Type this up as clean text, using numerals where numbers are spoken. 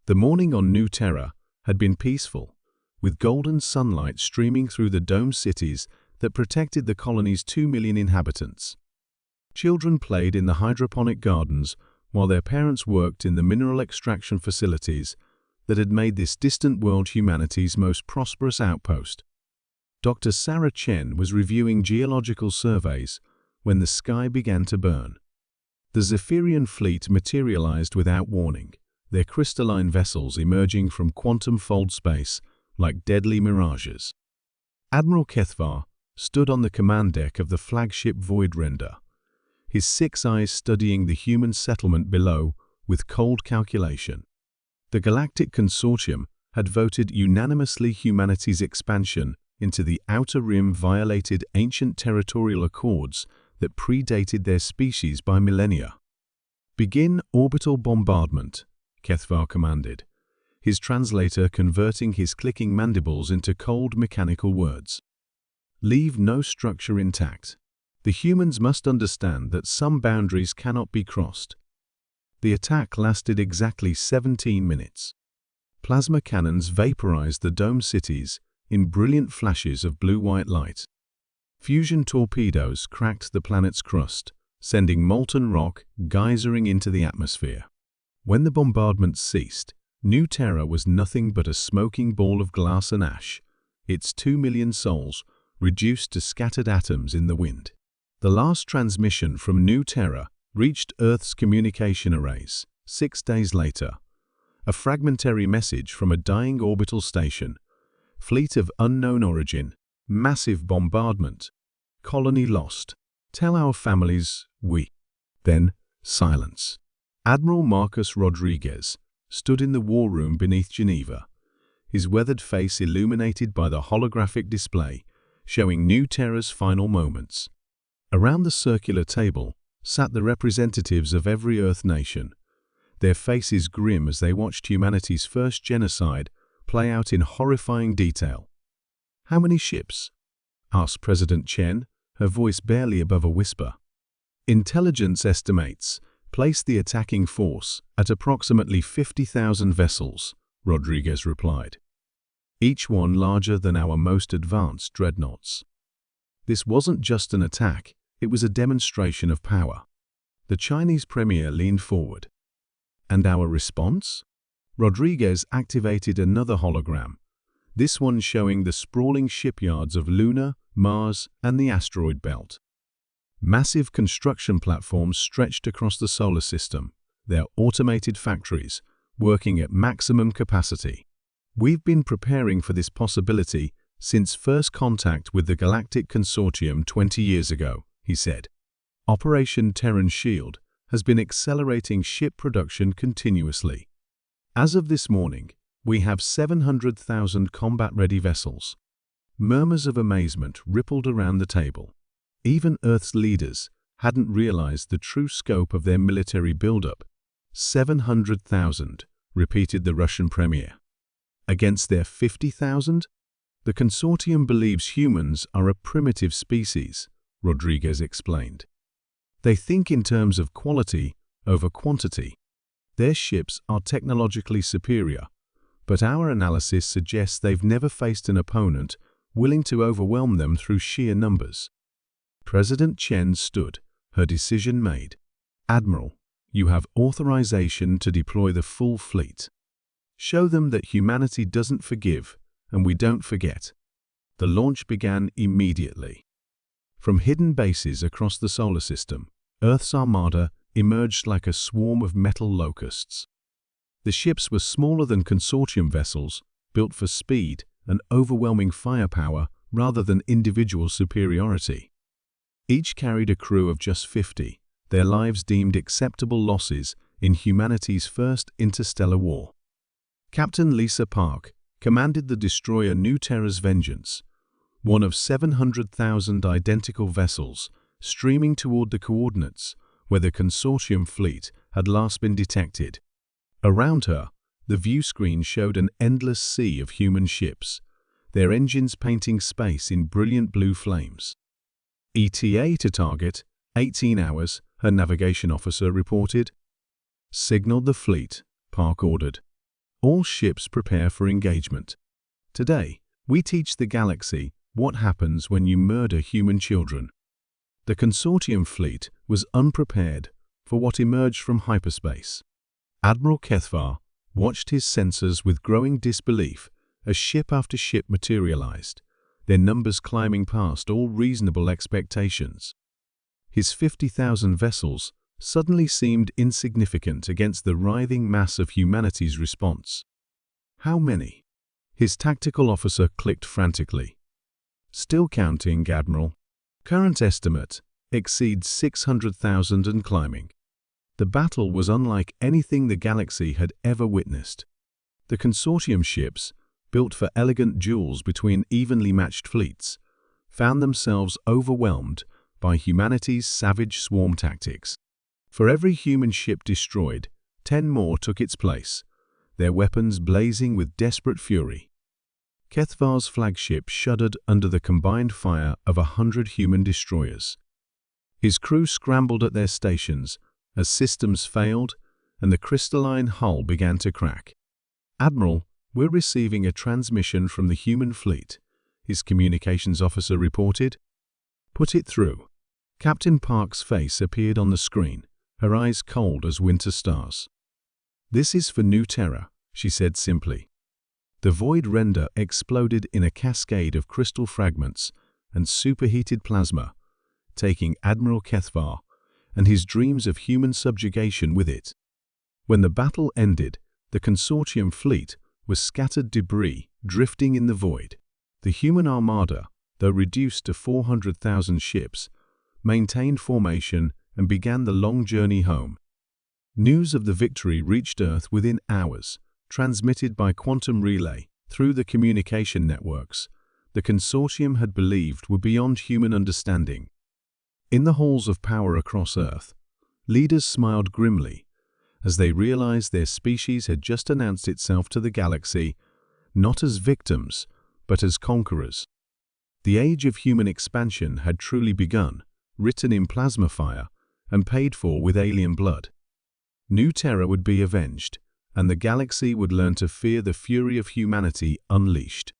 The morning on New Terra had been peaceful, with golden sunlight streaming through the domed cities that protected the colony's 2 million inhabitants. Children played in the hydroponic gardens while their parents worked in the mineral extraction facilities that had made this distant world humanity's most prosperous outpost. Dr. Sarah Chen was reviewing geological surveys when the sky began to burn. The Zephyrian fleet materialized without warning, their crystalline vessels emerging from quantum-fold space like deadly mirages. Admiral Kethvar stood on the command deck of the flagship Voidrender, his 6 eyes studying the human settlement below with cold calculation. The Galactic Consortium had voted unanimously humanity's expansion into the Outer Rim violated ancient territorial accords that predated their species by millennia. "Begin orbital bombardment," Kethvar commanded, his translator converting his clicking mandibles into cold mechanical words. "Leave no structure intact. The humans must understand that some boundaries cannot be crossed." The attack lasted exactly 17 minutes. Plasma cannons vaporized the domed cities in brilliant flashes of blue-white light. Fusion torpedoes cracked the planet's crust, sending molten rock geysering into the atmosphere. When the bombardment ceased, New Terra was nothing but a smoking ball of glass and ash, its 2 million souls reduced to scattered atoms in the wind. The last transmission from New Terra reached Earth's communication arrays 6 days later. A fragmentary message from a dying orbital station. "Fleet of unknown origin. Massive bombardment. Colony lost. Tell our families we." Then, silence. Admiral Marcus Rodriguez stood in the war room beneath Geneva, his weathered face illuminated by the holographic display, showing New Terra's final moments. Around the circular table sat the representatives of every Earth nation, their faces grim as they watched humanity's first genocide play out in horrifying detail. "How many ships?" asked President Chen, her voice barely above a whisper. "Intelligence estimates place the attacking force at approximately 50,000 vessels," Rodriguez replied, "each one larger than our most advanced dreadnoughts." This wasn't just an attack, it was a demonstration of power. The Chinese premier leaned forward. "And our response?" Rodriguez activated another hologram, this one showing the sprawling shipyards of Luna, Mars, and the asteroid belt. Massive construction platforms stretched across the solar system, their automated factories working at maximum capacity. "We've been preparing for this possibility since first contact with the Galactic Consortium 20 years ago," he said. "Operation Terran Shield has been accelerating ship production continuously. As of this morning, we have 700,000 combat-ready vessels." Murmurs of amazement rippled around the table. Even Earth's leaders hadn't realized the true scope of their military buildup. 700,000, repeated the Russian premier. "Against their 50,000? The consortium believes humans are a primitive species," Rodriguez explained. "They think in terms of quality over quantity. Their ships are technologically superior, but our analysis suggests they've never faced an opponent willing to overwhelm them through sheer numbers." President Chen stood, her decision made. "Admiral, you have authorization to deploy the full fleet. Show them that humanity doesn't forgive, and we don't forget." The launch began immediately. From hidden bases across the solar system, Earth's armada emerged like a swarm of metal locusts. The ships were smaller than consortium vessels, built for speed and overwhelming firepower rather than individual superiority. Each carried a crew of just 50, their lives deemed acceptable losses in humanity's first interstellar war. Captain Lisa Park commanded the destroyer New Terra's Vengeance, one of 700,000 identical vessels streaming toward the coordinates where the consortium fleet had last been detected. Around her, the view screen showed an endless sea of human ships, their engines painting space in brilliant blue flames. "ETA to target, 18 hours, her navigation officer reported. "Signal the fleet," Park ordered. All ships prepare for engagement. Today, we teach the galaxy what happens when you murder human children. The consortium fleet was unprepared for what emerged from hyperspace. Admiral HFY watched his sensors with growing disbelief as ship after ship materialized, their numbers climbing past all reasonable expectations. His 50,000 vessels suddenly seemed insignificant against the writhing mass of humanity's response. How many? His tactical officer clicked frantically. Still counting, Admiral. Current estimate exceeds 600,000 and climbing. The battle was unlike anything the galaxy had ever witnessed. The consortium ships, built for elegant duels between evenly matched fleets, found themselves overwhelmed by humanity's savage swarm tactics. For every human ship destroyed, 10 more took its place, their weapons blazing with desperate fury. HFY's flagship shuddered under the combined fire of 100 human destroyers. His crew scrambled at their stations as systems failed and the crystalline hull began to crack. "Admiral, we're receiving a transmission from the human fleet," his communications officer reported. "Put it through." Captain Park's face appeared on the screen, her eyes cold as winter stars. "This is for New Terra," she said simply. The void render exploded in a cascade of crystal fragments and superheated plasma, taking Admiral HFY and his dreams of human subjugation with it. When the battle ended, the consortium fleet was scattered debris drifting in the void. The human armada, though reduced to 400,000 ships, maintained formation and began the long journey home. News of the victory reached Earth within hours, transmitted by quantum relay through the communication networks the consortium had believed were beyond human understanding. In the halls of power across Earth, leaders smiled grimly as they realized their species had just announced itself to the galaxy, not as victims, but as conquerors. The age of human expansion had truly begun, written in plasma fire and paid for with alien blood. New Terra would be avenged, and the galaxy would learn to fear the fury of humanity unleashed.